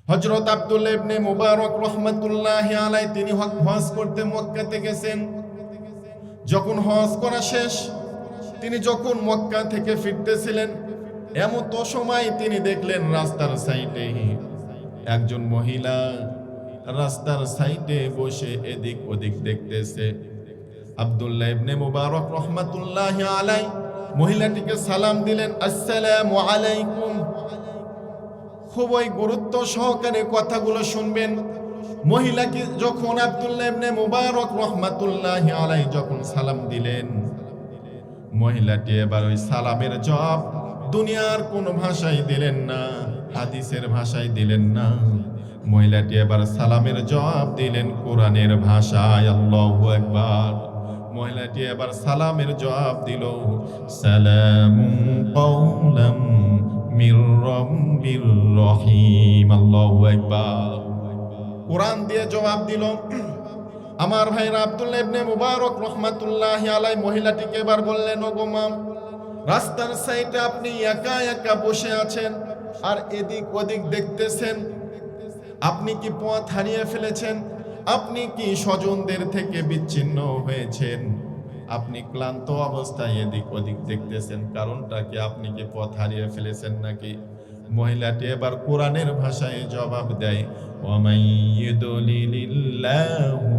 হযরত আব্দুল্লাহ ইবনে মুবারক রাহমাতুল্লাহি আলাইহি তিনি হজ করতে মক্কাতে গেছেন। যখন হজ করা শেষ, তিনি যখন মক্কা থেকে ফিরতেছিলেন, এমত সময় তিনি দেখলেন রাস্তার সাইডে একজন মহিলা রাস্তার সাইডে বসে এদিক ওদিক দেখতেছে। আব্দুল্লাহ ইবনে মুবারক রাহমাতুল্লাহি আলাইহি মহিলাটিকে সালাম দিলেন, আসসালামু আলাইকুম। খুবই গুরুত্ব সহকারে কথাগুলো শুনবেন। মহিলাকে যখন আব্দুল্লাহ ইবনে মুবারক রাহমাতুল্লাহি আলাইহি যখন সালাম দিলেন, মহিলাটি এবার ওই সালামের জবাব দুনিয়ার কোন ভাষায় দিলেন না, হাদিসের ভাষায় দিলেন না। মহিলাটি এবার সালামের জবাব দিলেন কোরআনের ভাষায়। আল্লাহু আকবার। মহিলাটি এবার সালামের জবাব দিল, সালামুন কাওলাম মির রাব্বির রহিম। আল্লাহু আকবার। কোরআন দিয়ে জবাব দিল। আমার ভাইরা, আব্দুল্লাহ ইবনে মুবারক রাহমাতুল্লাহি আলাইহি মহিলাটিকে এবার বললেন, ওগো মা, রাস্তার সাইডে আপনি একা একা বসে আছেন আর এদিক ওদিক দেখতেছেন। আপনি কি পথ হারিয়ে ফেলেছেন? আপনি কি স্বজনদের থেকে বিচ্ছিন্ন হয়েছেন? আপনি ক্লান্ত অবস্থায় এদিক ওদিক দেখতেছেন, কারণটা কি? আপনি কি পথ হারিয়ে ফেলেছেন নাকি? মহিলাটি এবার কোরআনের ভাষায় জবাব দেয়, ওয়ামাই ইউদলিলিল্লাহু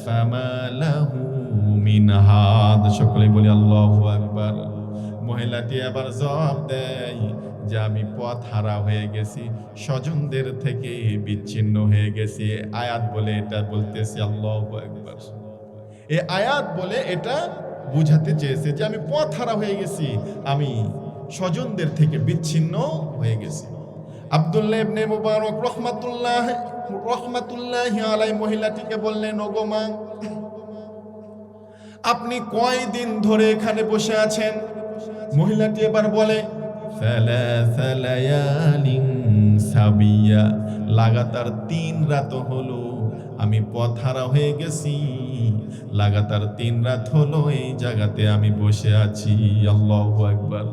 ফামা লাহু মিন হাদ। সকলে বলি আল্লাহু আকবার। মহিলাটি এবার জবাব দেয় যে আমি পথ হারা হয়ে গেছি, স্বজনদের থেকে বিচ্ছিন্ন হয়ে গেছি। আয়াত বলে এটা বলতেছি। আল্লাহু আকবার। এই আয়াত বলে এটা বুঝাতে চেয়েছে যে আমি পথ হারা হয়ে গেছি, আমি স্বজনদের থেকে বিচ্ছিন্ন হয়ে গেছি। আব্দুল্লাহ ইবনে মুবারক রাহমাতুল্লাহি আলাইহি মহিলাটিকে বললেন, ওগো মা, আপনি কয়দিন ধরে এখানে বসে আছেন? মহিলাটি এবার বলে, সালাসা লায়ালিন সাবিয়া, লাগাতার 3 রাত হলো আমি পথ হারা হয়ে গেছি। লাগাতার 3 রাত হলো এই জায়গাতে আমি বসে আছি। আল্লাহু আকবার।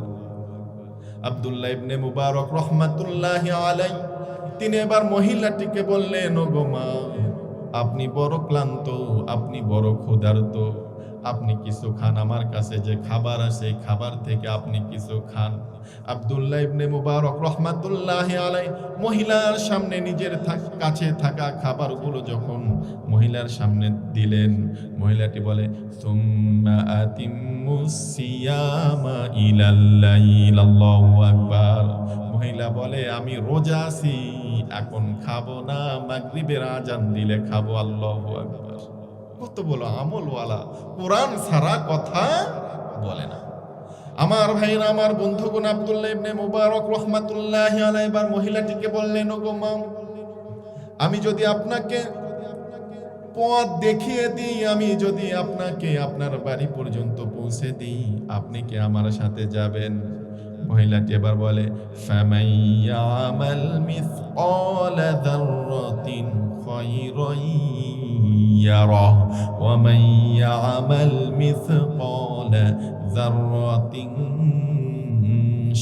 আব্দুল্লাহ ইবনে মুবারক রাহমাতুল্লাহি আলাইহি তিনি এবার মহিলাটিকে বললেন, ওগো মা, আপনি বড় ক্লান্ত, আপনি বড় ক্ষুধার্ত, আপনি কিছু খান। আমার কাছে যে খাবার আছে খাবার থেকে আপনি কিছু খান। আব্দুল্লাহ ইবনে মুবারক রাহমাতুল্লাহি আলাইহি মহিলার সামনে নিজের কাছে থাকা খাবারগুলো যখন মহিলার সামনে দিলেন, মহিলাটি বলে, সুম্মা আতিম্মুস সিয়ামা ইলাল লাইল। আল্লাহু আকবার। মহিলা বলে, আমি রোজা আছি, এখন খাবো না, মাগরিবের আজান দিলে খাবো। আল্লাহু আকবার। কত বড় আমলওয়ালা, কোরআন ছাড়া কথা বলে না। আমার ভাইরা, আমার বন্ধুগণ, আব্দুল্লাহ ইবনে মুবারক রাহমাতুল্লাহি আলাইহি এবার মহিলাটিকে বললেন, ওগো মা, আমি যদি আপনাকে পথ দেখিয়ে দিই, আমি যদি আপনাকে আপনার বাড়ি পর্যন্ত পৌঁছে দিই, আপনি কি আমার সাথে যাবেন? মহিলাটি এবার বলে, ফামান ইয়ামাল মিসকালা যাররাতিন খায়রান ইয়ারা ওয়া মান ইয়ামাল মিসকালা যাররাতিন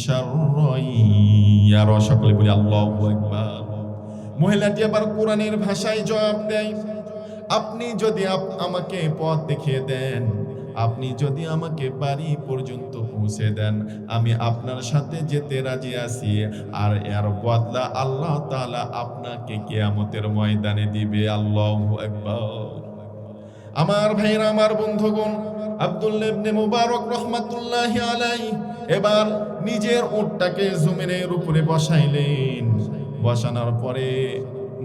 শাররান ইয়ারা। সকলে বলি আল্লাহু আকবার। মহিলাটি আবার কোরআনের ভাষায় জবাব দেয়, আপনি যদি আমাকে পথ দেখিয়ে দেন, আপনি যদি আমাকে বাড়ি পর্যন্ত পৌঁছে দেন, আমি আপনার সাথে যেতে রাজি আছি। আর এর বদলা আল্লাহ তাআলা আপনাকে কিয়ামতের ময়দানে দিবে। আল্লাহু আকবার। আমার ভাইরা, আমার বন্ধুগণ, আব্দুল্লাহ ইবনে মুবারক রাহমাতুল্লাহি আলাইহি এবার নিজের উটটাকে জমিনের উপরে বসাইলেন। বসানোর পরে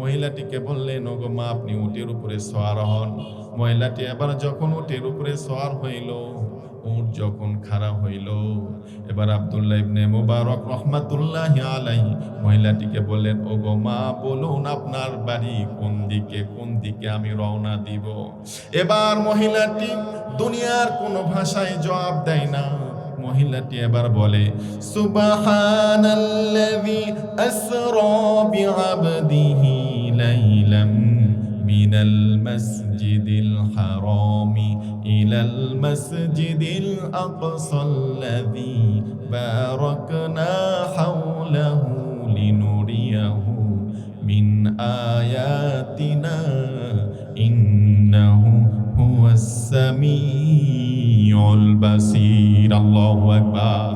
মহিলাটিকে বললেন, ওগো মা, আপনি উটের উপরে সওয়ার হন। মহিলাটি এবার যখন উটের উপরে সওয়ার হইল, উট যখন খাড়া হইল, এবার আব্দুল্লাহ ইবনে মুবারক রাহমাতুল্লাহি আলাইহি মহিলাটিকে বললেন, ওগো মা, বলুন আপনার বাড়ি কোন দিকে, কোন দিকে আমি রওনা দিব। এবার মহিলাটি দুনিয়ার কোনো ভাষায় জবাব দেয় না। মহিলাটি এবার বলে, সুবহানাল্লাযী আসরা বিআবদিহি লাইলাম মিনাল মাসজিদিল হারামি ইলাল মাসজিদিল আকসাল্লাযী বারাকনা হাওলাহু লিনুরিয়াহু মিন আয়াতিনা ইন্নাহু হুয়াস সামিউল বাসীর। আল্লাহু আকবার।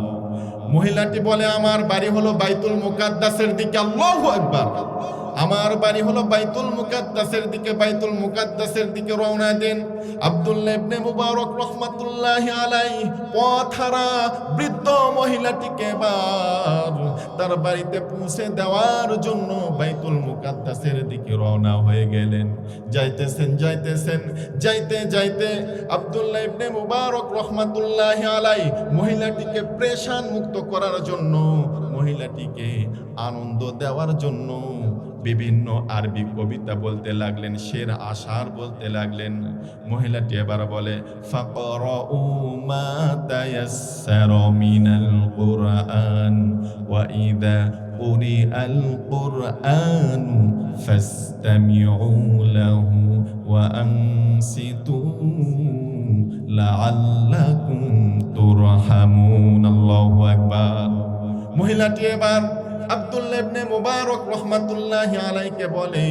মহিলাটি বলে, আমার বাড়ি হলো বাইতুল মুকাদ্দাসের দিকে। আল্লাহু আকবার। আমার বাড়ি হলো বাইতুল মুকাদ্দাসের দিকে। বাইতুল মুকাদ্দাসের দিকে রওনা দেন আব্দুল্লাহ ইবনে মুবারক রাহমাতুল্লাহি আলাইহি। পথহারা বৃদ্ধ মহিলাটিকে এবার তার বাড়িতে পৌঁছে দেওয়ার জন্য বাইতুল মুকাদ্দাসের দিকে রওনা হয়ে গেলেন। যাইতেছেন যাইতে যাইতে আব্দুল্লাহ ইবনে মুবারক রাহমাতুল্লাহি আলাইহি মহিলাটিকে প্রেশান মুক্ত করার জন্য, মহিলাটিকে আনন্দ দেওয়ার জন্য বিভিন্ন আরবি কবিতা বলতে লাগলেন, শের আশার বলতে লাগলেন। মহিলাটি এবার বলে, ফাকরাউ মা তায়াসসারা মিনাল কুরআন ওয়া ইযা কুরিআল কুরআনু ফাসতামিউ লাহু ওয়া আনসিতু লাআল্লাকুম তুরহামুন। আল্লাহু আকবার। মহিলাটি এবার আব্দুল্লাহ ইবনে মুবারক রাহমাতুল্লাহি আলাইহিকে বলে,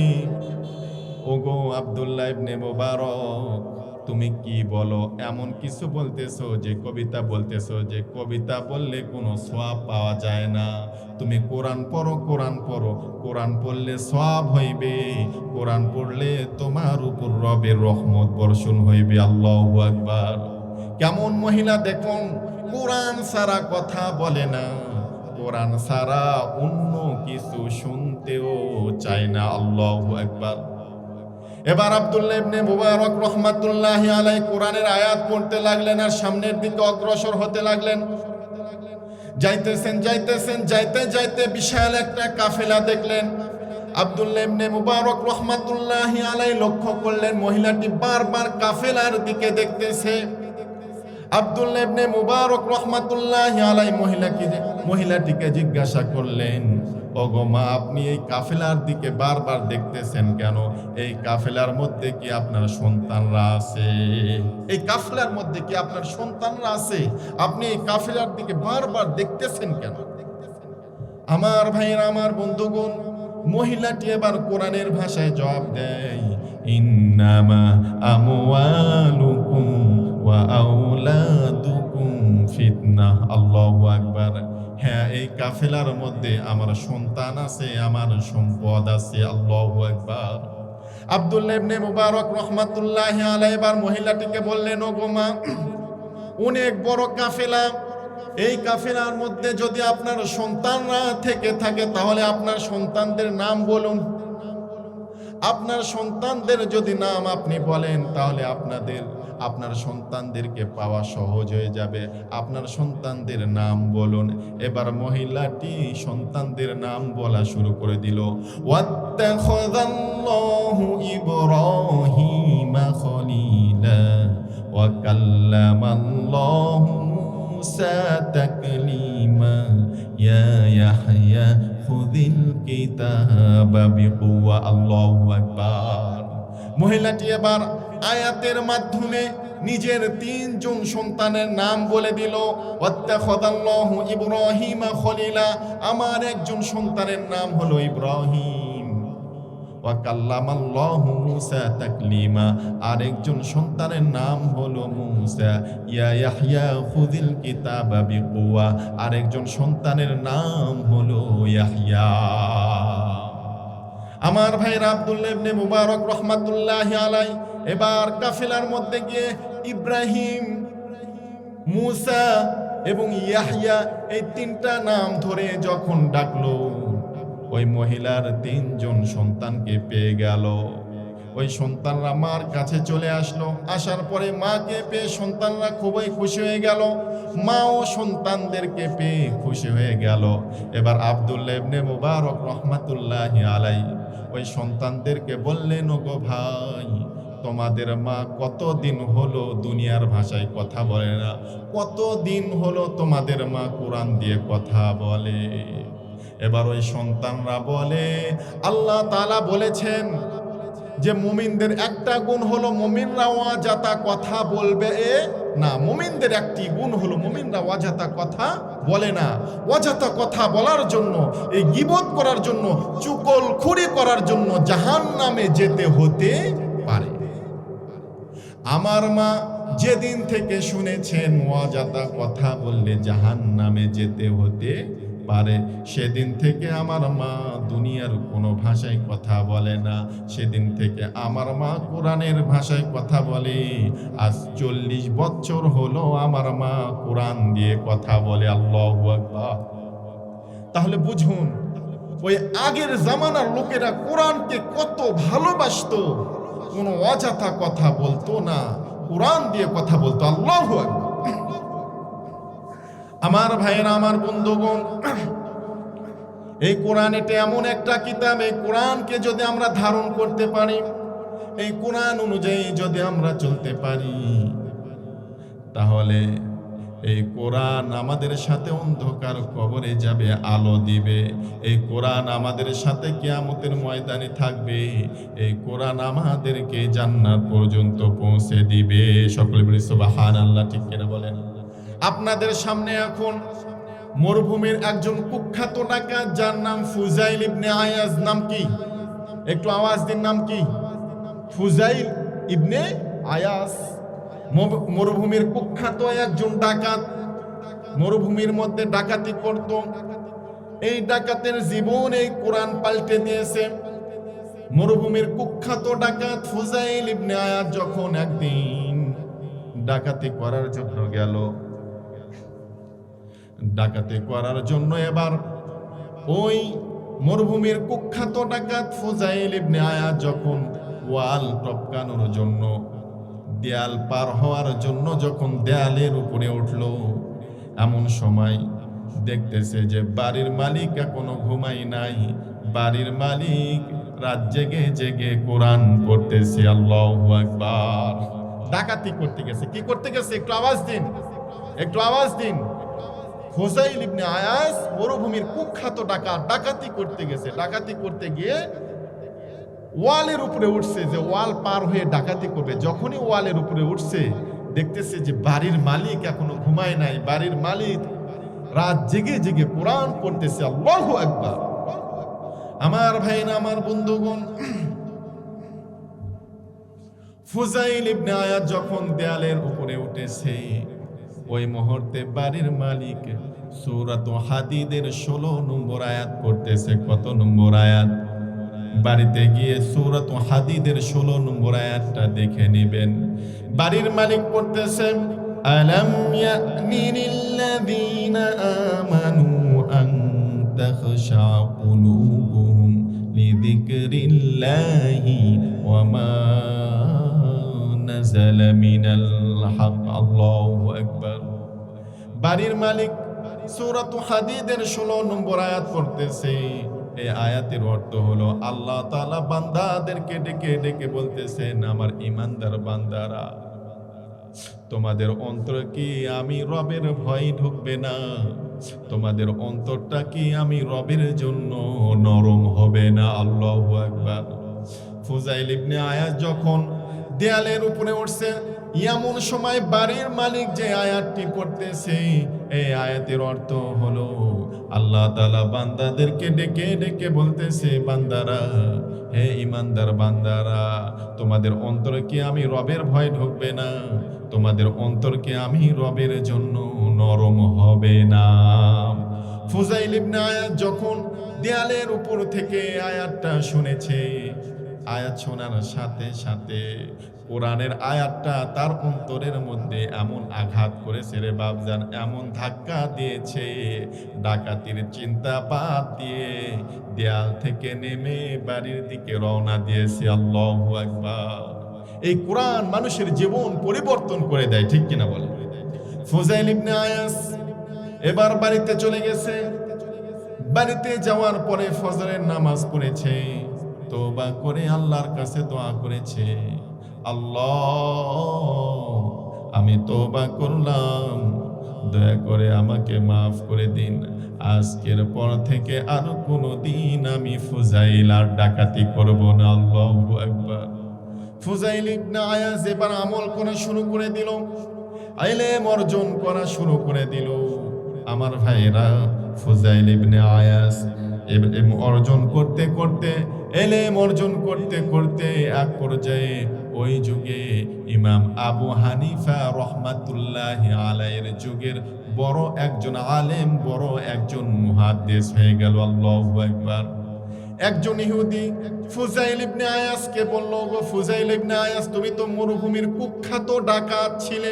ওগো আব্দুল্লাহ ইবনে মুবারক, তুমি কি বলো? এমন কিছু বলতেছো যে কবিতা বলতেছো, যে কবিতা বললে কোনো সওয়াব পাওয়া যায় না। তুমি কোরআন পড়ো, কোরআন পড়ো, কোরআন পড়লে সওয়াব হইবে, কোরআন পড়লে তোমার উপর রবের রহমত বর্ষণ হইবে। আল্লাহু আকবার। কেমন মহিলা দেখুন, কোরআন ছাড়া কথা বলে না, কোরআন ছাড়া অন্য কিছু শুনতেও চায় না। আল্লাহু আকবার। এবার আব্দুল্লাহ ইবনে মুবারক রাহমাতুল্লাহি আলাইহি কোরআনের আয়াত পড়তে লাগলেন আর সামনের দিকে অগ্রসর হতে লাগলেন। যাইতেছেন যাইতে যাইতে বিশাল একটা কাফেলা দেখলেন। আব্দুল্লাহ ইবনে মুবারক রাহমাতুল্লাহি আলাইহি লক্ষ্য করলেন মহিলাটি বারবার কাফেলার দিকে দেখতেছে। আব্দুল্লাহ ইবনে মুবারক রাহমাতুল্লাহি আলাইহি মহিলাটিকে জিজ্ঞাসা করলেন, ওগো মা, আপনি এই কাফেলার দিকে বারবার দেখতেছেন কেন? এই কাফেলার মধ্যে কি আপনার সন্তানরা আছে? এই কাফেলার মধ্যে কি আপনার সন্তানরা আছে? আপনি এই কাফেলার দিকে বারবার দেখতেছেন কেন? আমার ভাইরা, আমার বন্ধুগণ, মহিলাটি এবার কোরআনের ভাষায় জবাব দেয়, ইন্নামা আমওয়ালুকুম ওয়া আওলাদুকুম ফিতনাহ। আল্লাহু আকবার। হ্যাঁ, এই কাফেলার মধ্যে আমার সন্তান আছে, আমার সম্পদ আছে। আল্লাহু আকবার। আব্দুল্লাহ ইবনে মুবারক রাহমাতুল্লাহি আলাইহি এবার মহিলাটিকে বললেন, ওগো মা, অনেক বড় কাফেলা, এই কাফেলার মধ্যে যদি আপনার সন্তানরা থেকে থাকে তাহলে আপনার সন্তানদের নাম বলুন। আপনার সন্তানদের যদি নাম আপনি বলেন তাহলে আপনার সন্তানদেরকে পাওয়া সহজ হয়ে যাবে। আপনার সন্তানদের নাম বলুন। এবার মহিলাটি সন্তানদের নাম বলা শুরু করে দিল। ওয়াত্তাখাযাল্লাহু ইব্রাহিমা খলীলা ওয়া কাল্লামাল্লাহু মুসা তাকলীমা ইয়া ইয়াহইয়া খুযিল কিতাবা বিকুওয়া। আল্লাহু আকবার। মহিলাটি এবার আয়াতের মাধ্যমে নিজের ৩ জন সন্তানের নাম বলে দিল। ওয়াত্তাখাযাল্লাহু ইব্রাহিমা খলীলা, আমার একজন সন্তানের নাম হলো ইব্রাহিম। ওয়া কাল্লামাল্লাহু মুসা তাকলীমা, আরেকজন সন্তানের নাম হলো মুসা। ইয়া ইয়াহইয়া খুযিল কিতাবা বিকুওয়া, আরেকজন সন্তানের নাম হলো ইয়াহইয়া। আমার ভাইরা, আব্দুল্লাহ ইবনে মুবারক রাহমাতুল্লাহি আলাইহি এবার কাফেলার মধ্যে গিয়ে ইব্রাহিম, মুসা এবং ইয়াহইয়া এই ৩টা নাম ধরে যখন ডাকলো, ওই মহিলার ৩ জন সন্তানকে পেয়ে গেল। ওই সন্তানরা মার কাছে চলে আসলো। আসার পরে মাকে পেয়ে সন্তানরা খুবই খুশি হয়ে গেল, মাও সন্তানদেরকে পেয়ে খুশি হয়ে গেল। এবার আব্দুল্লাহ ইবনে মুবারক রাহমাতুল্লাহি আলাইহি ওই সন্তানদেরকে বললেন, ওগো ভাই, তোমাদের মা কতদিন হলো দুনিয়ার ভাষায় কথা বলে না, কতদিন হলো তোমাদের মা কোরআন দিয়ে কথা বলে? এবার ওই সন্তানরা বলে, আল্লাহ তাআলা বলেছেন যে মুমিনদের একটা গুণ হলো মুমিনরা ওয়াজাতা কথা বলবে না। মুমিনদের একটি গুণ হলো মুমিনরা ওয়াজাতা কথা বলে না। অযথা কথা বলার জন্য, এই গীবত করার জন্য, চুগলখড়ি করার জন্য জাহান্নামে যেতে হতে পারে। আমার মা যেদিন থেকে শুনেছেন অযথা কথা বললে জাহান্নামে যেতে হতে পারে, সেদিন থেকে আমার মা দুনিয়ার কোনো ভাষায় কথা বলে না। সেদিন থেকে আমার মা কোরআনের ভাষায় কথা বলে। আজ 40 বছর হলো আমার মা কোরআন দিয়ে কথা বলে। আল্লাহু আকবার। তাহলে বুঝুন, ওই আগের জামানার লোকেরা কোরআনকে কত ভালোবাসতো। কোনো অযথা কথা বলতো না, কোরআন দিয়ে কথা বলতো। আল্লাহু আকবার। আমার ভাইয়েরা, আমার বন্ধুগণ, এই কোরআন এটা এমন একটা কিতাব, এই কোরআনকে যদি আমরা ধারণ করতে পারি, এই কোরআন অনুযায়ী যদি আমরা চলতে পারি, তাহলে এই কোরআন আমাদের সাথে অন্ধকার কবরে যাবে, আলো দিবে। এই কোরআন আমাদের সাথে কিয়ামতের ময়দানে থাকবে। এই কোরআন আমাদেরকে জান্নাত পর্যন্ত পৌঁছে দিবে। সকলে বলি সুবহানাল্লাহ। ঠিক কিনা বলেন? আপনাদের সামনে এখন মরুভূমির একজন কুখ্যাত ডাকাত, যার নাম ফুজাইল ইবনে আয়াজ। নাম কি? একটু আওয়াজ দিন। নাম কি? ফুজাইল ইবনে আয়াজ। মরুভূমির কুখ্যাত একজন ডাকাত, মরুভূমির মধ্যে ডাকাতি করত। এই ডাকাতের জীবন এই কোরআন পাল্টে দিয়েছে। মরুভূমির কুখ্যাত ডাকাত ফুজাইল ইবনে আয়াজ যখন একদিন ডাকাতি করার জন্য গেল, ডাকাতি করার জন্য এবার ওই মরুভূমির কুখ্যাত ডাকাত ফুজাইল ইবনে আয়াজ যখন ওয়াল টপকানোর জন্য, দেয়াল পার হওয়ার জন্য যখন দেয়ালের উপরে উঠল, এমন সময় দেখতেছে যে বাড়ির মালিক এখনো ঘুমাই নাই। বাড়ির মালিক রাত জেগে জেগে কোরআন পড়তেছে। আল্লাহু আকবার। ডাকাতি করতে গেছে। কি করতে গেছে? একটু আওয়াজ দিন, একটু আওয়াজ দিন। ফুজাইল ইবনে আয়াজ মরুভূমির কুখ্যাত ডাকাত, ডাকাতি করতে গেছে। ডাকাতি করতে গিয়ে ওয়ালের উপরে উঠছে, যে ওয়াল পার হয়ে ডাকাতি করবে। যখনই ওয়ালের উপরে উঠছে, দেখতেছে যে বাড়ির মালিক এখনো ঘুমায় নাই। বাড়ির মালিক রাত জেগে জেগে কোরআন পড়তেছে। আল্লাহু আকবার। আমার ভাইরা, আমার বন্ধুগণ, ফুজাইল ইবনে আয়াজ যখন দেয়ালের উপরে উঠেছে, ওই মুহূর্তে বাড়ির মালিক সূরাত হাদীদের 16 নম্বর আয়াত পড়তেছে। কত নম্বর আয়াত? বাড়িতে গিয়ে সূরাত হাদীদের 16 নম্বর আয়াতটা দেখে নেবেন। বাড়ির মালিক পড়তেছে, আলাম ইয়ানি লিল্লাযীনা আমানু আন তাখশা কুলুবুহুম লিযিকরিল্লাহি ওয়া মা নাযালা মিনাল হক। আল্লাহু আকবার। বাড়ির মালিক সূরাত হাদীদের 16 নম্বর আয়াত পড়তেছে। এই আয়াতের অর্থ হলো, আল্লাহ তাআলা বান্দাদেরকে ডেকে ডেকে বলতেছেন, আমার ঈমানদার বান্দারা, তোমাদের অন্তর কি আমি রবের ভয় ঢুকবে না? তোমাদের অন্তরটা কি আমি রবের জন্য নরম হবে না? আল্লাহু আকবার। ফুজাইল ইবনে আয়াজ যখন দেয়ালের উপরে উঠছে, এমন সময় বাড়ির মালিক যে আয়াতটি পড়তেছে, এই আয়াতের অর্থ হলো, আল্লাহ তাআলা বান্দাদেরকে ডেকে ডেকে বলতেছে, বান্দারা, হে ঈমানদার বান্দারা, তোমাদের অন্তরে কি আমি রবের ভয় ঢুকবে না? তোমাদের অন্তরকে আমি রবের জন্য নরম হবে না? ফুজাইল ইবনে আয়াজ যখন দেয়ালের উপর থেকে আয়াতটা শুনেছে, আয়াত শোনার সাথে সাথে কোরআনের আয়াতটা তার অন্তরের মধ্যে এমন আঘাত করেছে রে বাপজান, এমন ধাক্কা দিয়েছে, ডাকাতির চিন্তা বাদ দিয়ে দেয়াল থেকে নেমে বাড়ির দিকে রওনা দিয়েছে। আল্লাহু আকবার। এই কোরআন মানুষের জীবন পরিবর্তন করে দেয়। ঠিক কিনা বলে? ফুজাইল ইবনে আয়াজ এবার বাড়িতে চলে গেছে। বাড়িতে যাওয়ার পরে ফজরের নামাজ পড়েছে, তওবা করে আল্লাহর কাছে দোয়া করেছে, আল্লাহ, আমি তওবা করলাম, দয়া করে আমাকে মাফ করে দিন। আজকের পর থেকে আর কোনোদিন আমি ফুজাইল আর ডাকাতি করব না। আল্লাহু আকবার। ফুজাইল ইবনে আয়াজ এবার আমল করা শুরু করে দিল, ইলম অর্জন করা শুরু করে দিল। আমার ভাইরা, ফুজাইল ইবনে আয়াস এলেম অর্জন করতে করতে এক পর্যায়ে ওই যুগে ইমাম আবু হানিফা রহমাতুল্লাহি আলাইহির যুগের বড় একজন আলেম, বড় একজন মুহাদ্দিস হয়ে গেল। আল্লাহু আকবার। একজন ইহুদি ফুজাইল ইবনে আয়াসকে বলল, গো ফুজাইল ইবনে আয়াস, তুমি তো মরুভূমির কুখ্যাত ডাকাত ছিলে।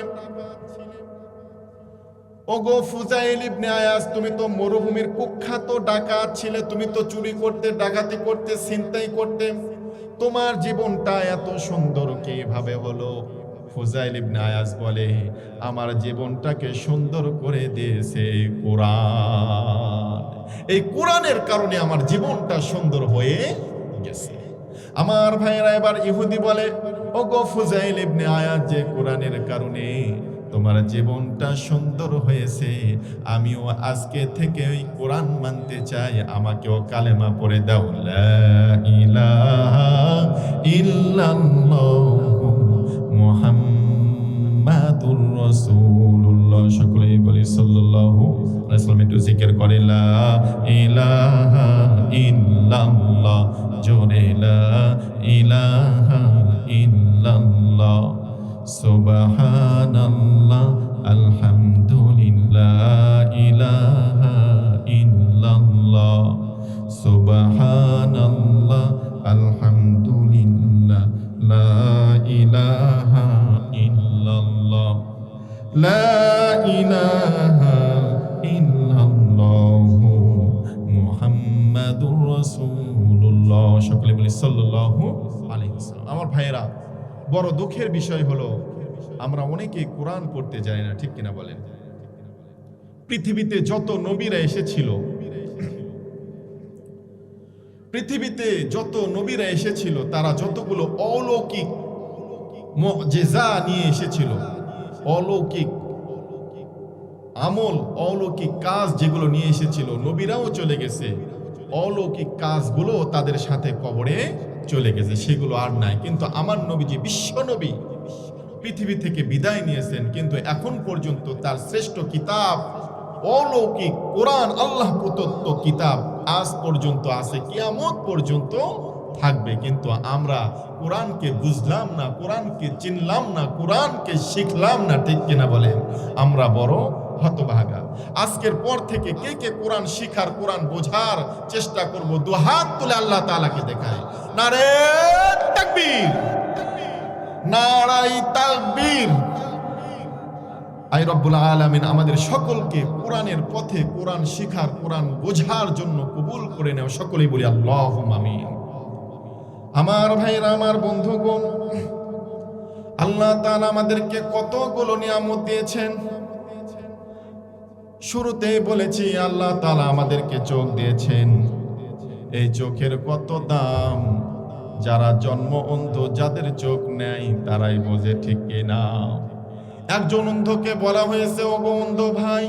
ওগো ফুজাইল ইবনে আয়াস, তুমি তো মরুভূমির কুখ্যাত ডাকাত ছিলে, তুমি তো চুরি করতে, ডাকাতি করতে, ছিনতাই করতে, তোমার জীবনটা এত সুন্দর কিভাবে হলো? ফুজাইল ইবনে আয়াস বলে, আমার জীবনটাকে সুন্দর করে দিয়েছে কোরআন। এই কোরআনের কারণে আমার জীবনটা সুন্দর হয়ে গেছে। আমার ভাইয়েরা, এবার ইহুদি বলে, ওগো ফুজাইল ইবনে আয়াস, যে কোরআনের কারণে তোমার জীবনটা সুন্দর হয়েছে, আমিও আজকে থেকে ওই কোরআন মানতে চাই, আমাকেও কালেমা পড়ে দাও, লা ইলাহা ইল্লাল্লাহু মুহাম্মাদুর রাসূলুল্লাহ। সকলেই বলি সাল্লাল্লাহু আলাইহি ওয়াসাল্লাম। একটু জিকির করে, লা ইলাহা ইল্লাল্লাহ, জোরে লা ইলাহা ইল্লাল্লাহ, সুবহানাল্লাহ, আলহামদুলিল্লাহ, ইলাহা ইল্লাল্লাহ, সুবহানাল্লাহ, আলহামদুলিল্লাহ, লা ইলাহা ইল্লাল্লাহ, লা ইলাহা ইল্লাল্লাহ, মুহাম্মাদুর রাসূলুল্লাহ। সকলে বলি সাল্লাল্লাহু আলাইহি ওয়াসাল্লাম। আমার ভাইয়েরা, বড় দুঃখের বিষয় হলো আমরা অনেকেই কোরআন পড়তে জানি না, ঠিক কিনা বলেন? পৃথিবীতে যত নবীরা এসেছিল, তারা যতগুলো অলৌকিক মুজিজা নিয়ে এসেছিল, অলৌকিক আমল, অলৌকিক কাজ যেগুলো নিয়ে এসেছিল, নবীরাও চলে গেছে, অলৌকিক কাজগুলো তাদের সাথে কবরে চলে গেছে, সেগুলো আর নাই। কিন্তু আমার নবীজি, বিশ্ব নবী, পৃথিবী থেকে বিদায় নিয়েছেন, কিন্তু এখন পর্যন্ত তার শ্রেষ্ঠ কিতাব অলৌকিক কোরআন, আল্লাহ প্রদত্ত কিতাব আজ পর্যন্ত আছে, কিয়ামত পর্যন্ত থাকবে। কিন্তু আমরা কোরআনকে বুঝলাম না, কোরআনকে চিনলাম না, কোরআনকে শিখলাম না, ঠিক কিনা বলেন? আমরা বড় হতভাগা। আজকের পর থেকে কে কে কোরআন শিখার, কোরআন বোঝার চেষ্টা করব, দুহাত তুলে আল্লাহ তাআলাকে দেখায়, নারে তাকবীর, নারাই তাকবীর। আই রব্বুল আলামিন আমাদের সকলকে কোরআনের পথে, কোরআন শিখার, কোরআন বোঝার জন্য কবুল করে নেও। সকলেই বলি আল্লাহুম্মা আমিন। আমার ভাইরা, আমার বন্ধুগণ, আল্লাহ তাআলা আমাদেরকে কতগুলো নিয়ামত দিয়েছেন। শুরুতেই বলেছি, আল্লাহ তাআলা আমাদেরকে চোখ দিয়েছেন। এই চোখের কত দাম! যারা জন্ম অন্ধ, যাদের চোখ নেই, তারাই বোঝে, ঠিক কিনা? একজন অন্ধকে বলা হয়েছে, ওগো অন্ধ ভাই,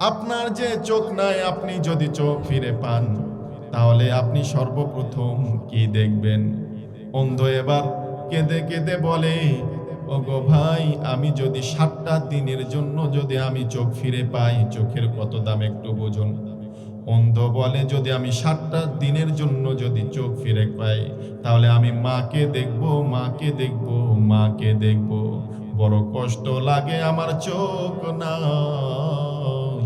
আপনার যে চোখ নাই, আপনি যদি চোখ ফিরে পান, তাহলে আপনি সর্বপ্রথম কি দেখবেন? অন্ধ এবার কেঁদে কেঁদে বলে, ওগো ভাই, আমি যদি 7টা দিনের জন্য যদি আমি চোখ ফিরে পাই, চোখের কত দাম একটু বুঝুন। অন্ধ বলে, যদি আমি 7টা দিনের জন্য যদি চোখ ফিরে পাই, তাহলে আমি মাকে দেখব, মাকে দেখব, মাকে দেখব। বড় কষ্ট লাগে আমার চোখ নাই,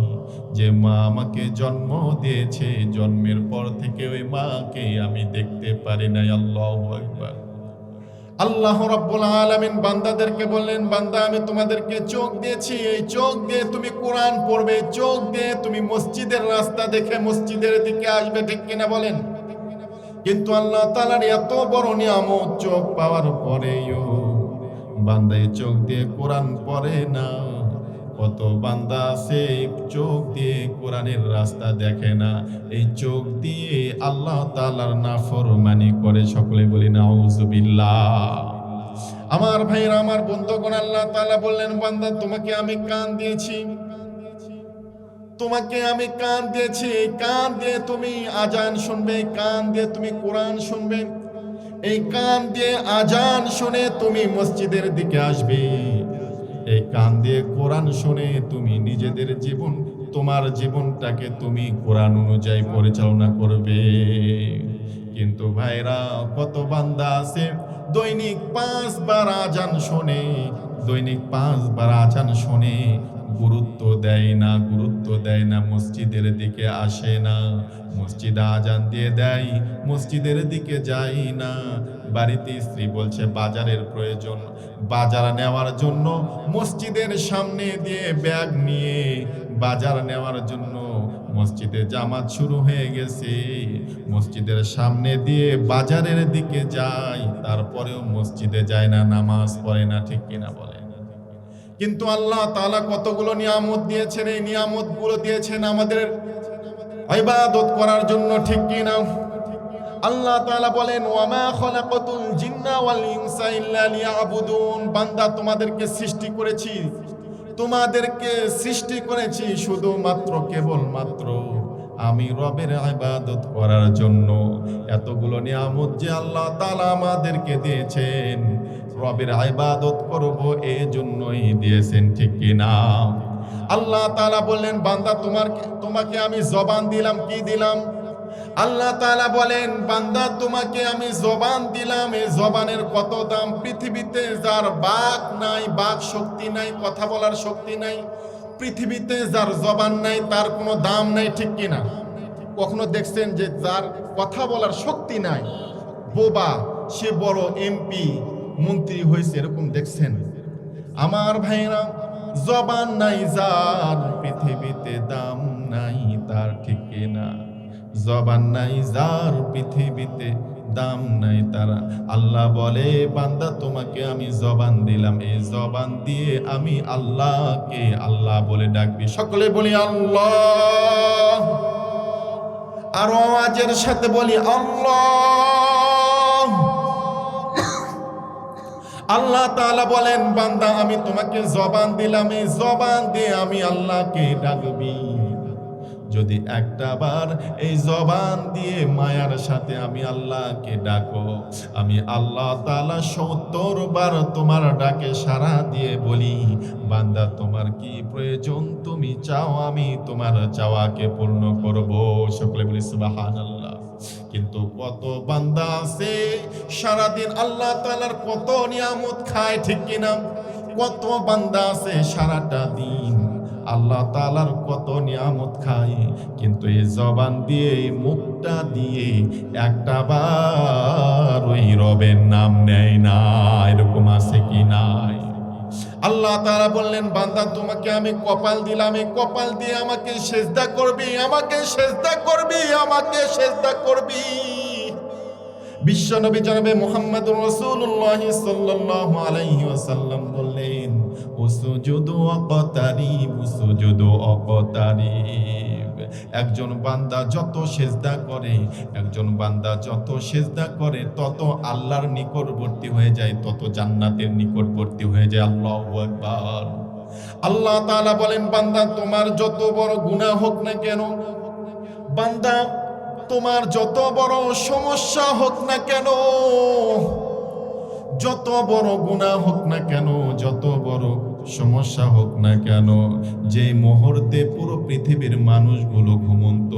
যে মা আমাকে জন্ম দিয়েছে, জন্মের পর থেকে ওই মাকে আমি দেখতে পারি নাই। আল্লাহু আকবার। আল্লাহ রাব্বুল আলামিন বান্দাদেরকে বললেন, বান্দা, আমি তোমাদেরকে চোখ দিয়েছি, এই চোখ দিয়ে তুমি কোরআন পড়বে, চোখ দিয়ে তুমি মসজিদের রাস্তা দেখে মসজিদের দিকে আসবে, ঠিক কিনা বলেন? কিন্তু আল্লাহ তাআলার এত বড় নিয়ামত, চোখ পাওয়ার পরেও বান্দা এই চোখ দিয়ে কোরআন পড়ে না। কত বান্দা আছে চোখ দিয়ে কোরআনের রাস্তা দেখে না, এই চোখ দিয়ে আল্লাহ তাআলার নাফরমানি করে। সকলে বলি নাউযুবিল্লাহ। আমার ভাইরা, আমার বন্ধুগণ, আল্লাহ তাআলা বললেন, বান্দা, তোমাকে আমি কান দিয়েছি, তোমাকে আমি কান দিয়েছি, এই কান দিয়ে তুমি আজান শুনবে, কান দিয়ে তুমি কোরআন শুনবে, এই কান দিয়ে আজান শুনে তুমি মসজিদের দিকে আসবে। এই কান দিয়ে কোরআন শুনে তুমি নিজেদের জীবন, তোমার জীবনটাকে তুমি কোরআন অনুযায়ী পরিচালনা করবে। কিন্তু ভাইরা, কত বান্দা আছে দৈনিক 5 বার আজান শোনে, দৈনিক 5 বার আজান শোনে, গুরুত্ব দেয় না, মসজিদের দিকে আসে না, মসজিদে আজান দিয়ে দেয়, মসজিদের দিকে যায় না। বাড়িতে স্ত্রী বলছে বাজারের প্রয়োজন, বাজার নেওয়ার জন্য মসজিদের সামনে দিয়ে ব্যাগ নিয়ে বাজার নেওয়ার জন্য মসজিদে জামাত শুরু হয়ে গেছে, মসজিদের সামনে দিয়ে বাজারের দিকে যায়, তারপরেও মসজিদে যায় না, নামাজ পড়ে না। ঠিক কিনা বলে? কিন্তু আল্লাহ তাআলা কতগুলো নিয়ামত দিয়েছেন, এই নিয়ামতগুলো দিয়েছেন আমাদের ইবাদত করার জন্য। ঠিক কিনা? আল্লাহ তাআলা বলেন, ওয়ামা খলাকাতুল জিন্না ওয়াল ইনসা ইল্লা লিয়াবুদুন। বান্দা, তোমাদেরকে সৃষ্টি করেছি শুধুমাত্র কেবলমাত্র আমি রবের ইবাদত করার জন্য। এতগুলো নিয়ামত যে আল্লাহ তাআলা আমাদেরকে দিয়েছেন, রবের ইবাদত করব এই জন্যই দিয়েছেন। ঠিক কিনা? আল্লাহ তাআলা বললেন, বান্দা তোমাকে আমি জবান দিলাম। কি দিলাম? আল্লাহ তাআলা বলেন, বান্দা তোমাকে আমি জবান দিলাম। এই জবানের কত দাম! পৃথিবীতে যার বাক নাই, বাক শক্তি নাই, কথা বলার শক্তি নাই, পৃথিবীতে যার জবান নাই তার কোনো দাম নাই। ঠিক কিনা? কখনো দেখছেন যে যার কথা বলার শক্তি নাই, বোবা, সে বড় এমপি মন্ত্রী হয়েছে, এরকম দেখছেন? আমার ভাইরা, জবান নাই যার, পৃথিবীতে দাম নাই তার। ঠিক কিনা? জবান নাই যার, পৃথিবীতে দাম নাই তারা। আল্লাহ বলে, বান্দা তোমাকে আমি জবান দিলাম, এই জবান দিয়ে আমি আল্লাহকে আল্লাহ বলে ডাকবি। সকলে বলি আল্লাহ, আর আওয়াজের সাথে বলি আল্লাহ। আল্লাহ তাআলা বলেন, বান্দা আমি তোমাকে জবান দিলাম, এই জবান দিয়ে আমি আল্লাহকে ডাকবি। যদি একটা বার এই জবান দিয়ে মায়ার সাথে আমি আল্লাহকে ডাকো, আমি আল্লাহ তাআলা 70 বার তোমার ডাকে সাড়া দিয়ে বলি, বান্দা তোমার কি প্রয়োজন তুমি চাও, আমি তোমার চাওয়াকে পূর্ণ করব। সকলে বলি সুবহানাল্লাহ। কিন্তু কত বান্দা আছে সারাদিন আল্লাহ তাআলার কত নিয়ামত খায়। ঠিক কিনা? কত বান্দা আছে সারাটা দিন আল্লাহ তাআলার কত নিয়ামত খায়, কিন্তু এই জবান দিয়ে, এই মুখটা দিয়ে একটা বার ওই রবের নাম নেয় না। এরকম আছে কি নাই? আল্লাহ তাআলা বললেন, বান্দা তোমাকে আমি কপাল দিলাম, এই কপাল দিয়ে আমাকে সেজদা করবি, আমাকে সেজদা করবি, আমাকে সেজদা করবি। বিশ্বনবী জনাবে মুহাম্মদুর রাসূলুল্লাহ সাল্লাল্লাহু আলাইহি ওয়াসাল্লাম বললেন, উসজুদু ওয়াকতারিব, উসজুদু ওয়াকতারিব। একজন বান্দা যত সেজদা করে, একজন বান্দা যত সেজদা করে, তত আল্লাহর নিকটবর্তী হয়ে যায়, তত জান্নাতের নিকটবর্তী হয়ে যায়। আল্লাহু আকবার। আল্লাহ তাআলা বলেন, বান্দা তোমার যত বড় গুনাহ হোক না কেন, বান্দা তোমার যত বড় সমস্যা হোক না কেন, যত বড় গুনাহ হোক না কেন, যত বড় সমস্যা হোক না কেন, যে মুহূর্তে পুরো পৃথিবীর মানুষগুলো ঘুমন্ত,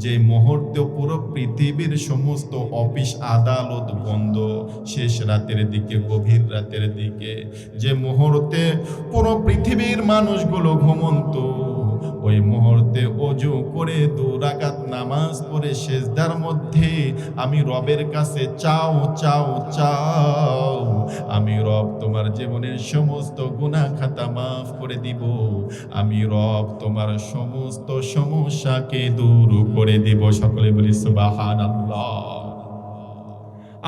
যে মুহূর্তে পুরো পৃথিবীর সমস্ত অফিস আদালত বন্ধ, শেষ রাতের দিকে, গভীর রাতের দিকে, যে মুহূর্তে পুরো পৃথিবীর মানুষগুলো ঘুমন্ত, ওই মুহূর্তে ওযু করে 2 রাকাত নামাজ পড়ে সেজদার মধ্যে আমি রবের কাছে চাও, আমি রব তোমার জীবনের সমস্ত গুনাহ খাতা মাফ করে দিব, আমি রব তোমার সমস্ত সমস্যাকে দূর করে দিব। সকলে বলি সুবহানাল্লাহ।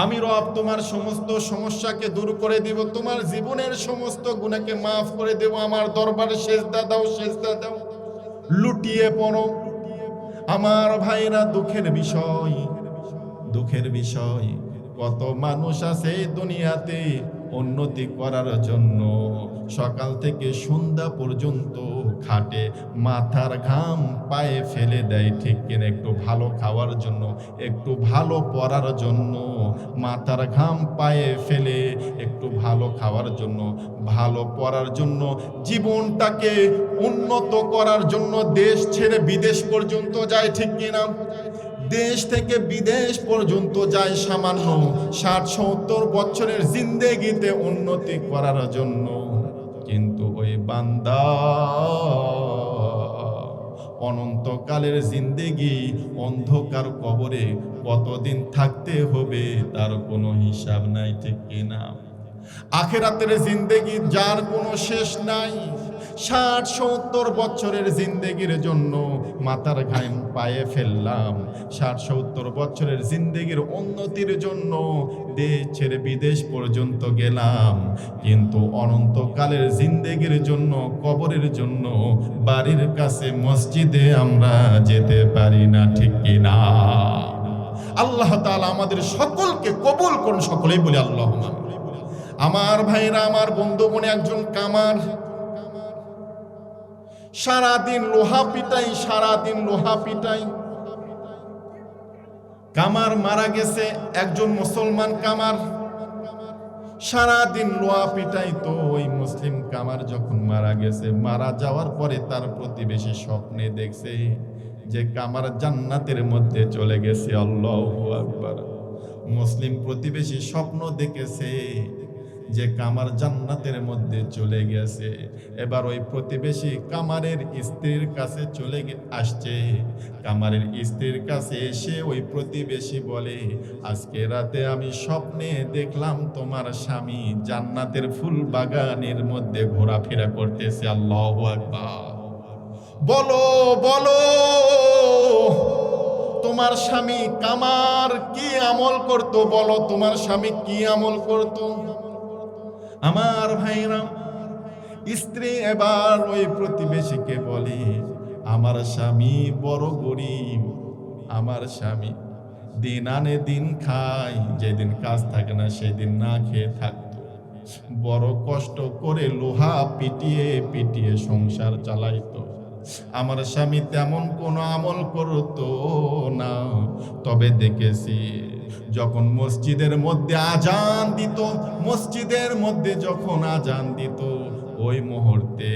আমি রব তোমার সমস্ত সমস্যাকে দূর করে দিব, তোমার জীবনের সমস্ত গুনাহকে মাফ করে দেব। আমার দরবারে সেজদা দাও, সেজদা দাও, লুটিয়ে পড়ো। আমার ভাইরা, দুঃখের বিষয় কত মানুষ আছে দুনিয়াতে উন্নতি করার জন্য সকাল থেকে সন্ধ্যা পর্যন্ত খাটে, মাথার ঘাম পায়ে ফেলে দেয়, ঠিক কিনা? একটু ভালো খাওয়ার জন্য, একটু ভালো পড়ার জন্য মাথার ঘাম পায়ে ফেলে, একটু ভালো খাওয়ার জন্য, ভালো পড়ার জন্য, জীবনটাকে উন্নত করার জন্য দেশ ছেড়ে বিদেশ পর্যন্ত যায়, ঠিক কিনা? দেশ থেকে বিদেশ পর্যন্ত যায় সামান্য ৬০-৭০ বছরের জিন্দেগিতে উন্নতি করার জন্য। কিন্তু ওই বান্দা অনন্তকালের জিন্দেগি অন্ধকার কবরে কতদিন থাকতে হবে তার কোনো হিসাব নাই, ঠিক কিনা? আখিরাতের জিন্দেগি যার কোনো শেষ নাই। ৬০-৭০ বছরের জিন্দেগির জন্য মাথার ঘাম পায়ে ফেললাম, ৬০-৭০ বছরের জিন্দেগির উন্নতির জন্য দেশ ছেড়ে বিদেশ পর্যন্ত গেলাম, কিন্তু অনন্তকালের জিন্দেগির জন্য, কবরের জন্য বাড়ির কাছে মসজিদে আমরা যেতে পারি না, ঠিক কিনা? আল্লাহ তাআলা আমাদের সকলকে কবুল করুন, সকলেই বলি আল্লাহুম্মা। আমার ভাইরা, আমার বন্ধুগণ, একজন কামার সারাদিন লোহা পিটাই, সারাদিন লোহা পিটাই। কামার মারা গেছে, একজন মুসলমান কামার সারাদিন লোহা পিটাই। তো ওই মুসলিম কামার যখন মারা গেছে, মারা যাওয়ার পরে তার প্রতিবেশী স্বপ্নে দেখছে যে কামার জান্নাতের মধ্যে চলে গেছে। আল্লাহু আকবার। মুসলিম প্রতিবেশী স্বপ্ন দেখেছে যে কামার জান্নাতের মধ্যে চলে গেছে। এবার ওই প্রতিবেশী কামারের স্ত্রীর কাছে চলে আসছে। কামারের স্ত্রীর কাছে এসে ওই প্রতিবেশী বলে, আজকে রাতে আমি স্বপ্নে দেখলাম তোমার স্বামী জান্নাতের ফুল বাগানের মধ্যে ঘোরাফেরা করতেছে। আল্লাহু আকবার। বলো বলো, তোমার স্বামী কামার কি আমল করত? বলো, তোমার স্বামী কি আমল করত? আমার ভাইরা, স্ত্রী এবার ওই প্রতিবেশীকে বলে, আমার স্বামী বড় গরিব, আমার স্বামী দিন আনে দিন খায়, যেদিন কাজ থাকে না সেদিন না খেয়ে থাকতো, বড় কষ্ট করে লোহা পিটিয়ে পিটিয়ে সংসার চালাইতো। আমার স্বামী তেমন কোনো আমল করতো না, তবে দেখেছি যখন মসজিদের মধ্যে আজান দিত, মসজিদের মধ্যে যখন আজান দিত, ওই মুহূর্তে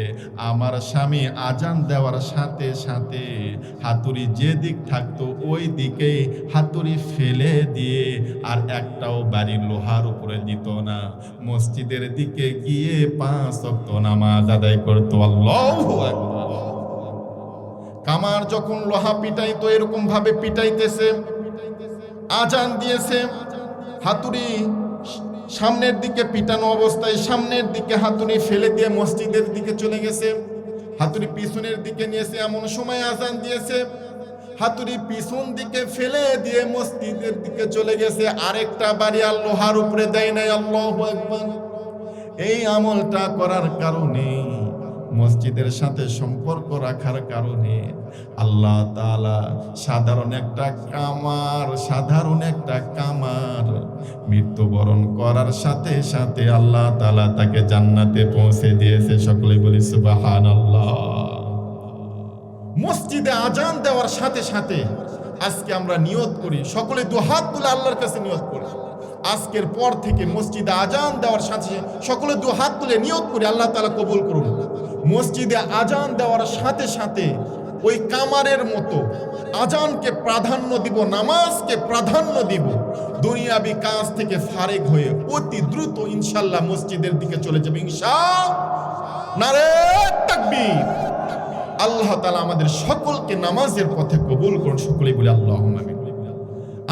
আমার স্বামী আজান দেওয়ার সাথে সাথে হাতুড়ি যে দিক থাকতো ওই দিকে হাতুড়ি ফেলে দিয়ে আর একটাও বাড়ির লোহার উপরে দিত না, মসজিদের দিকে গিয়ে ৫ ওয়াক্ত নামাজ আদায় করতো। আল্লাহু আকবার। কামার যখন লোহা পিটাইতো, এরকম ভাবে পিটাইতেছে, আজান দিয়েছে, হাতুড়ি সামনের দিকে পিটানো অবস্থায় সামনের দিকে হাতুড়ি ফেলে দিয়ে মসজিদের দিকে চলে গেছে, হাতুড়ি পিছনের দিকে নিয়েছে, এমন সময় আজান দিয়েছে, হাতুড়ি পিছন দিকে ফেলে দিয়ে মসজিদের দিকে চলে গেছে, আরেকটা বাড়ি আর লোহার উপরে দেয় নাই। আল্লাহু আকবার। এই আমলটা করার কারণে, মসজিদের সাথে সম্পর্ক রাখার কারণে আল্লাহ তাআলা সাধারণ একটা কামার মৃত্যুবরণ করার সাথে সাথে আল্লাহ তাআলা তাকে জান্নাতে পৌঁছে দিয়েছে। সকলে বলি সুবহানাল্লাহ। মসজিদে আজান দেওয়ার সাথে সাথে আজকে আমরা নিয়ত করি, সকলে দু হাত তুলে আল্লাহর কাছে নিয়ত করি, আজকের পর থেকে মসজিদে আজান দেওয়ার সাথে সকলে দু হাত তুলে নিয়ত করি, আল্লাহ তাআলা কবুল করুন। মসজিদে আজান দেওয়ার সাথে সাথে ওই কামারের মতো আজানকে প্রাধান্য দিব, নামাজকে প্রাধান্য দিব, দুনিয়াবি কাজ থেকে ফারেক হয়ে অতি দ্রুত ইনশাআল্লাহ মসজিদের দিকে চলে যাবে। ইনশাআল্লাহ। নারে তাকবীর। আল্লাহ তাআলা আমাদের সকলকে নামাজের পথে কবুল করুন, সকলেই বলি আল্লাহুম্মা আমিন।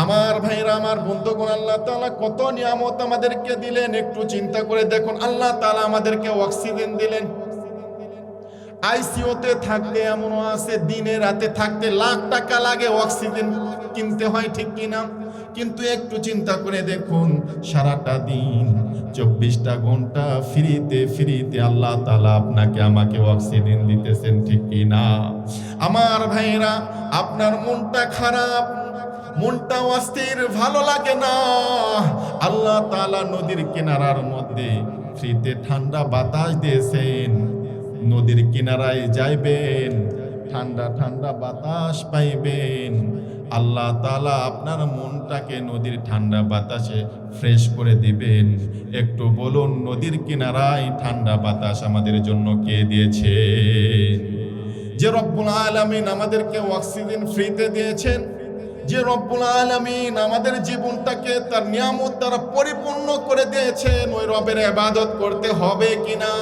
আমার ভাইরা, আমার বন্ধুগণ, আল্লাহ তাআলা কত নিয়ামত আমাদেরকে দিলেন, একটু চিন্তা করে দেখুন। আল্লাহ তাআলা আমাদেরকে অক্সিজেন দিলেন। আইসিইউতে থাকতে এমনও আছে দিনে রাতে থাকতে লাখ টাকা লাগে, অক্সিজেন কিনতে হয়, ঠিক কিনা? কিন্তু একটু চিন্তা করে দেখুন, সারাটা দিন 24টা ঘন্টা ফ্রিতে ফ্রিতে আল্লাহ তাআলা আপনাকে আমাকে অক্সিজেন দিতেছেন, ঠিক কিনা? আমার ভাইরা, আপনার মনটা খারাপ, মনটা অস্থির, ভালো লাগে না। আল্লাহ তাআলা নদীর কিনারার মধ্যে ফ্রিতে ঠান্ডা বাতাস দিয়েছেন। নদীর কিনারায় যাইবেন, ঠান্ডা ঠান্ডা বাতাস পাইবেন। আল্লাহ তাআলা আপনার মনটাকে নদীর ঠান্ডা বাতাসে ফ্রেশ করে দিবেন। একটু বলুন, নদীর কিনারায় ঠান্ডা বাতাস আমাদের জন্য কে দিয়েছে? যে রব্বুল আলামিন আমাদেরকে অক্সিজেন ফ্রিতে দিয়েছেন, যে রব্বুল আলামিন আমাদের জীবনটাকে তার নিয়ামত দ্বারা পরিপূর্ণ করে দিয়েছেন, ওই রবের ইবাদত করতে হবে কিনা?